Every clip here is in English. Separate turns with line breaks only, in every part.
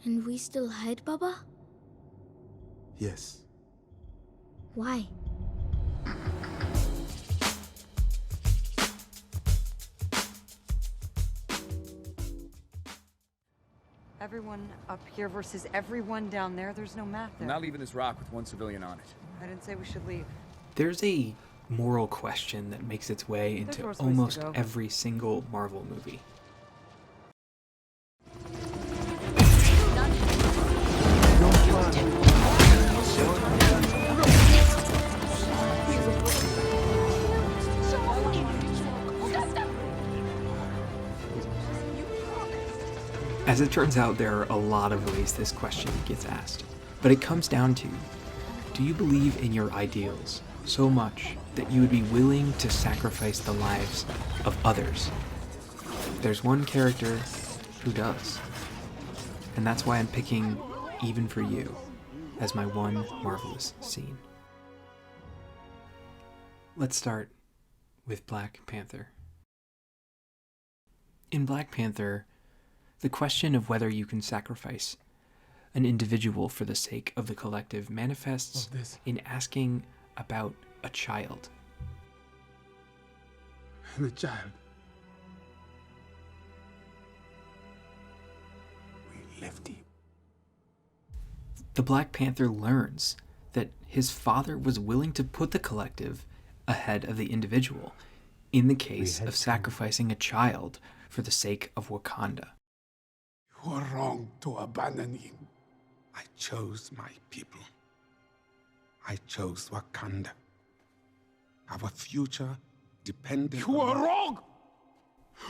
And we still hide Baba?
Yes.
Why?
Everyone up here versus everyone down there. There's no math there.
I'm not leaving this rock with one civilian on it.
I didn't say we should leave.
There's a moral question that makes its way into
worse ways to
almost
go.
every single Marvel movie. As it turns out, there are a lot of ways this question gets asked, but it comes down to, do you believe in your ideals so much that you would be willing to sacrifice the lives of others? There's one character who does, and that's why I'm picking Even for You as my one marvelous scene. Let's start with Black Panther. In Black Panther, the question of whether you can sacrifice an individual for the sake of the collective manifests in asking about a child.
The child. We left him.
The Black Panther learns that his father was willing to put the collective ahead of the individual in the case of sacrificing a child for the sake of Wakanda.
You were wrong to abandon him. I chose my people. I chose Wakanda. Our future depended on... You are wrong!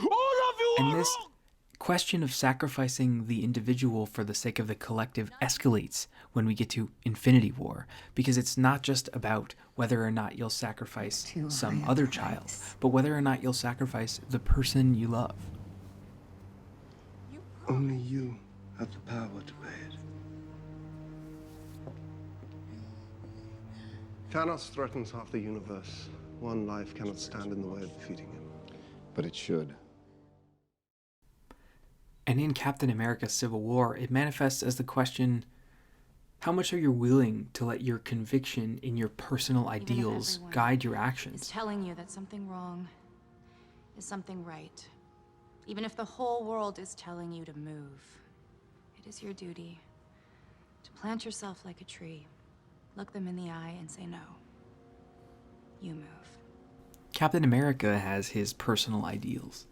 All of you
And
are
this
wrong!
question of sacrificing the individual for the sake of the collective escalates when we get to Infinity War, because it's not just about whether or not you'll sacrifice some other child, but whether or not you'll sacrifice the person you love.
Only you have the power to pay it. Thanos threatens half the universe. One life cannot stand in the way of defeating him.
But it should.
And in Captain America Civil War, it manifests as the question, how much are you willing to let your conviction in your personal ideals guide your actions?
Is telling you that something wrong is something right. Even if the whole world is telling you to move, it is your duty to plant yourself like a tree, look them in the eye and say no. You move.
Captain America has his personal ideals,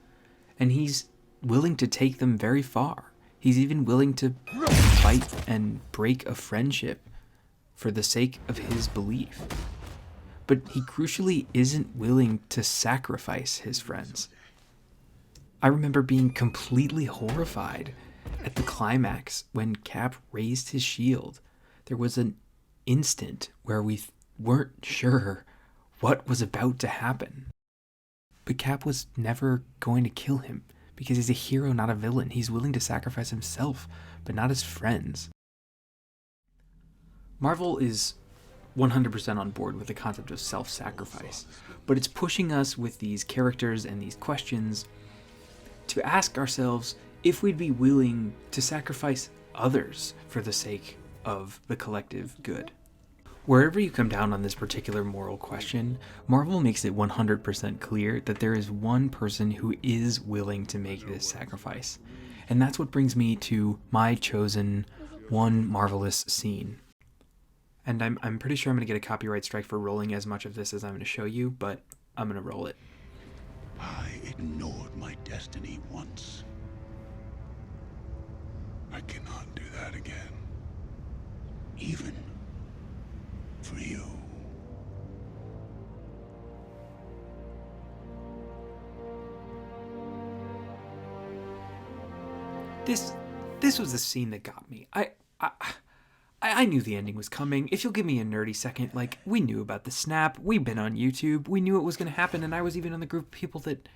and he's willing to take them very far. He's even willing to fight and break a friendship for the sake of his belief. But he crucially isn't willing to sacrifice his friends. I remember being completely horrified at the climax when Cap raised his shield. There was an instant where we weren't sure what was about to happen. But Cap was never going to kill him because he's a hero, not a villain. He's willing to sacrifice himself, but not his friends. Marvel is 100% on board with the concept of self-sacrifice, but it's pushing us with these characters and these questions to ask ourselves if we'd be willing to sacrifice others for the sake of the collective good. Wherever you come down on this particular moral question, Marvel makes it 100% clear that there is one person who is willing to make this sacrifice. And that's what brings me to my chosen one marvelous scene. And I'm pretty sure I'm going to get a copyright strike for rolling as much of this as I'm going to show you, but I'm going to roll it.
I ignored my destiny once. I cannot do that again. Even for you.
This was the scene that got me. I knew the ending was coming. If you'll give me a nerdy second, like, we knew about the snap. We've been on YouTube. We knew it was going to happen, and I was even in the group of people that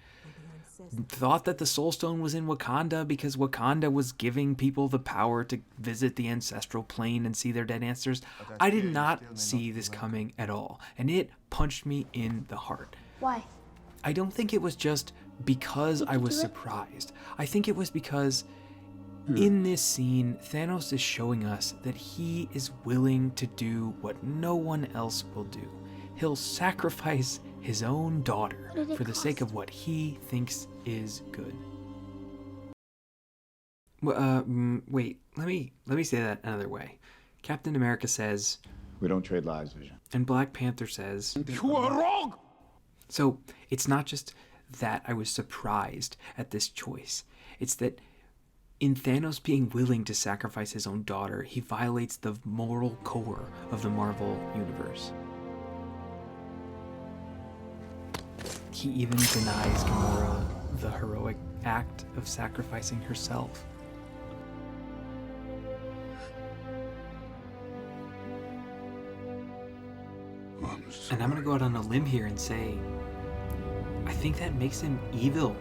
thought that the Soul Stone was in Wakanda because Wakanda was giving people the power to visit the ancestral plane and see their dead ancestors. I did not see this coming at all, and it punched me in the heart.
Why?
I don't think it was just because I was surprised. I think it was because In this scene, Thanos is showing us that he is willing to do what no one else will do. He'll sacrifice his own daughter for the sake of what he thinks is good. Wait, let me say that another way. Captain America says,
"We don't trade lives, Vision."
And Black Panther says,
"You are wrong!"
So it's not just that I was surprised at this choice. It's that in Thanos being willing to sacrifice his own daughter, he violates the moral core of the Marvel Universe. He even denies Gamora the heroic act of sacrificing herself. And I'm gonna go out on a limb here and say, I think that makes him evil.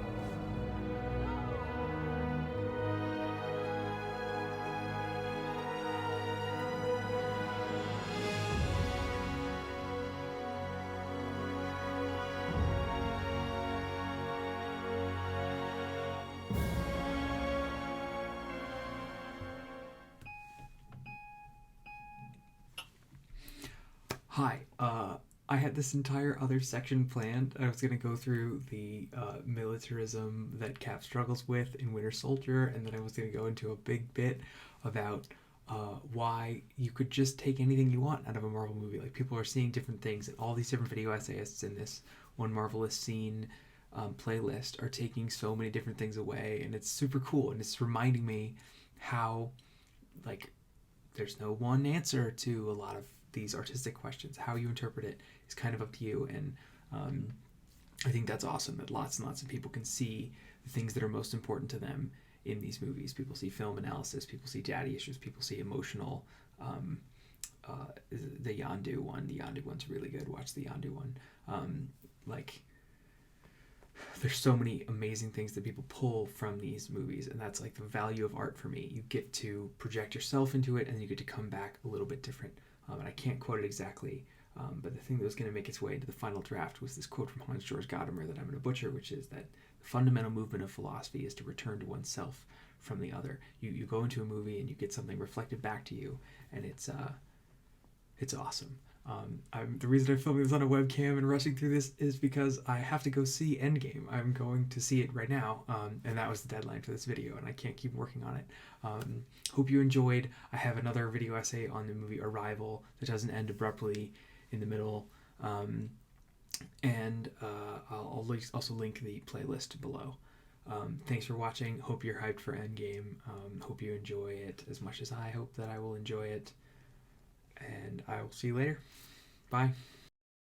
Hi, I had this entire other section planned. I was going to go through the militarism that Cap struggles with in Winter Soldier, and then I was going to go into a big bit about why you could just take anything you want out of a Marvel movie. Like, people are seeing different things, and all these different video essayists in this One Marvelous Scene playlist are taking so many different things away, and it's super cool, and it's reminding me how, like, there's no one answer to a lot of these artistic questions. How you interpret it is kind of up to you, and I think that's awesome that lots and lots of people can see the things that are most important to them in these movies. People see film analysis, people see daddy issues, people see emotional. The Yondu one, the Yondu one's really good. Watch the Yondu one. There's so many amazing things that people pull from these movies, and that's like the value of art for me. You get to project yourself into it, and you get to come back a little bit different. And I can't quote it exactly, but the thing that was going to make its way into the final draft was this quote from Hans Georg Gadamer that I'm going to butcher, which is that the fundamental movement of philosophy is to return to oneself from the other. You go into a movie and you get something reflected back to you, and it's awesome. The reason I'm filming this on a webcam and rushing through this is because I have to go see Endgame. I'm going to see it right now, and that was the deadline for this video, and I can't keep working on it. Hope you enjoyed. I have another video essay on the movie Arrival that doesn't end abruptly in the middle, and I'll also link the playlist below. Thanks for watching. Hope you're hyped for Endgame. Hope you enjoy it as much as I hope that I will enjoy it. And I will see you later. Bye.